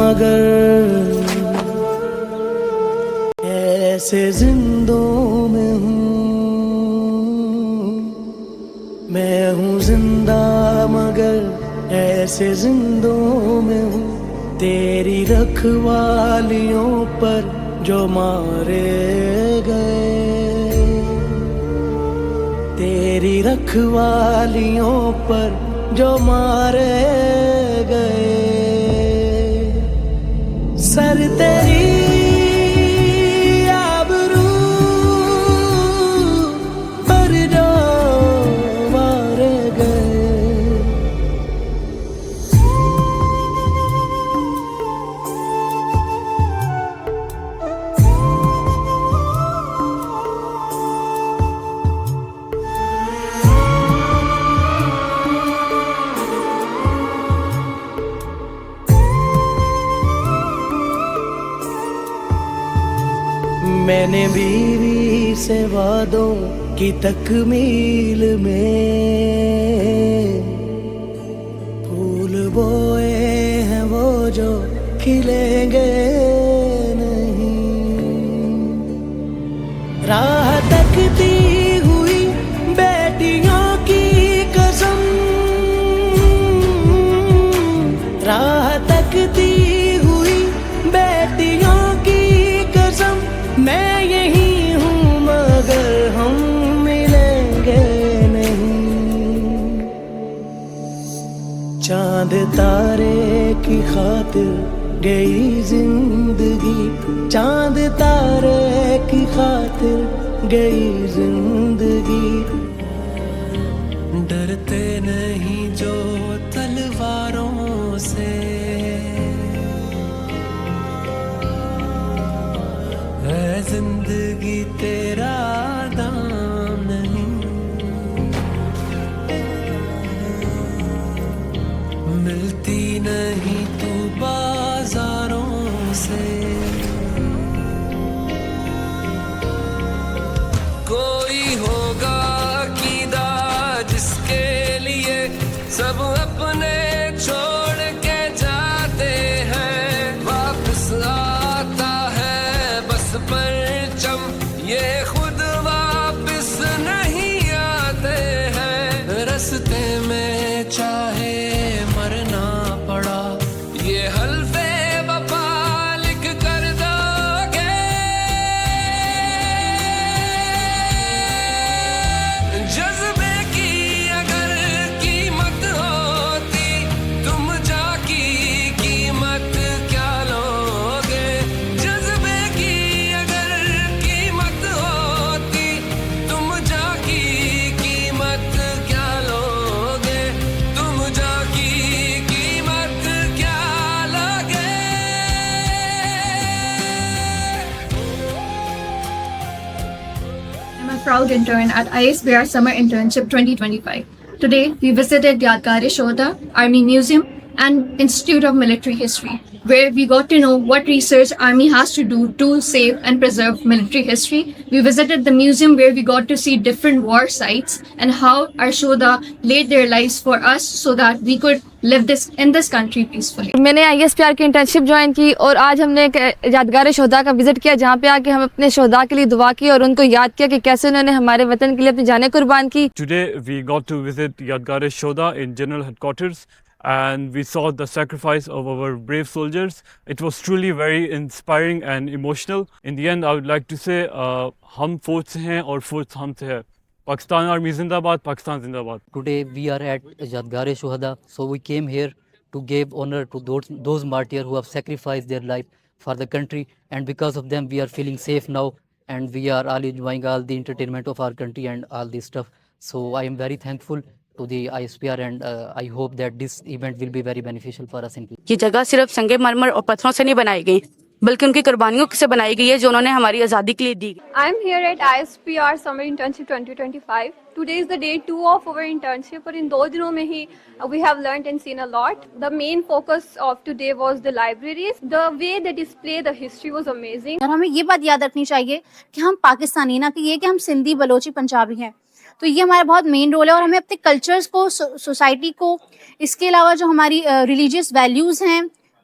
मगर ऐसे जिंदों में हूँ, मैं हूँ जिंदा मगर ऐसे जिंदों में हूँ, तेरी रखवालियों पर जो मारे गए, तेरी रखवालियों पर जो मारे गए, सर तेरी आबरू पर जो मारे गए। मैंने बीवी से वादों की तकमील में फूल बोए हैं वो जो खिलेंगे नहीं, राह तकती हुई बेटियों की कसम, राह तकती हुई बेटियों की कसम, मैं यही हूँ मगर हम मिलेंगे नहीं। चांद तारे की खातिर गई जिंदगी, चांद तारे की खातिर गई जिंदगी। डरते नहीं जो तलवारों से, है जिंदगी तेरा दाम नहीं, मिलती नहीं तू बाजारों से। कोई होगा कीदा जिसके लिए सब अपने छोड़ के जाते हैं, वापस आता है बस परचम, ये खुद वापस नहीं आते हैं। रस्ते में चाहे मरना पड़ा, ये हल्फे वफा लिख कर दोगे, जज्बे की अगर कीमत होती, तुम जाकी कीमत क्या लोगे, जज्बे की अगर कीमत होती, तुम जाकी कीमत क्या लोगे, तुम जाकी कीमत क्या लोगे। I'm a proud intern at ISBR Summer Internship 2025. Today, we visited Yadgar-e-Shohada, Army Museum, and Institute of Military History, where we got to know what research Army has to do to save and preserve military history. We visited the museum where we got to see different war sites and how our Shoda laid their lives for us so that we could live in this country peacefully. मैंने ISPR की internship join की और आज हमने एक यादगार शोधा का विज़िट किया, जहाँ पे आके हम अपने शोधा के लिए दुआ की और उनको याद किया कि कैसे उन्होंने हमारे वतन के लिए अपनी जानें कुर्बान की। Today we got to visit Yadgar-e-Shohada in General Headquarters, and we saw the sacrifice of our brave soldiers. It was truly very inspiring and emotional. In the end, I would like to say, hum fauj se hain aur fauj hum se hai. Pakistan Army Zindabad, Pakistan Zindabad. Today we are at Yadgar-e-Shohada, so we came here to give honor to those martyrs who have sacrificed their life for the country, and because of them we are feeling safe now, and we are all enjoying all the entertainment of our country and all this stuff. So I am very thankful to the ISPR, and I hope that this event will be very beneficial for us in future. ये जगह सिर्फ संगे मरमर और पत्थरों से नहीं बनाई गई, बल्कि उनकी कुर्बानियों से बनाई गई है जो उन्होंने हमारी आज़ादी के लिए दी। I am here at ISPR Summer Internship 2025. Today is the day 2 of our internship, और इन 2 दिनों में ही we have learned and seen a lot. The main focus of today was the libraries. The way they display the history was amazing. और हमें ये बात याद रखनी चाहिए कि हम पाकिस्तानी, ना कि ये कि हम सिंधी, बलोची, पंजाबी हैं। तो ये हमारा बहुत मेन रोल है, और हमें अपने कल्चर्स को, सोसाइटी को, इसके अलावा जो हमारी रिलीजियस वैल्यूज़ हैं,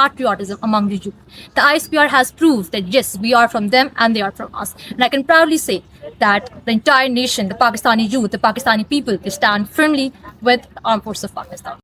patriotism among the youth. The ISPR has proved that yes, we are from them and they are from us. And I can proudly say that the entire nation, the Pakistani youth, the Pakistani people, they stand firmly with the Armed Forces of Pakistan.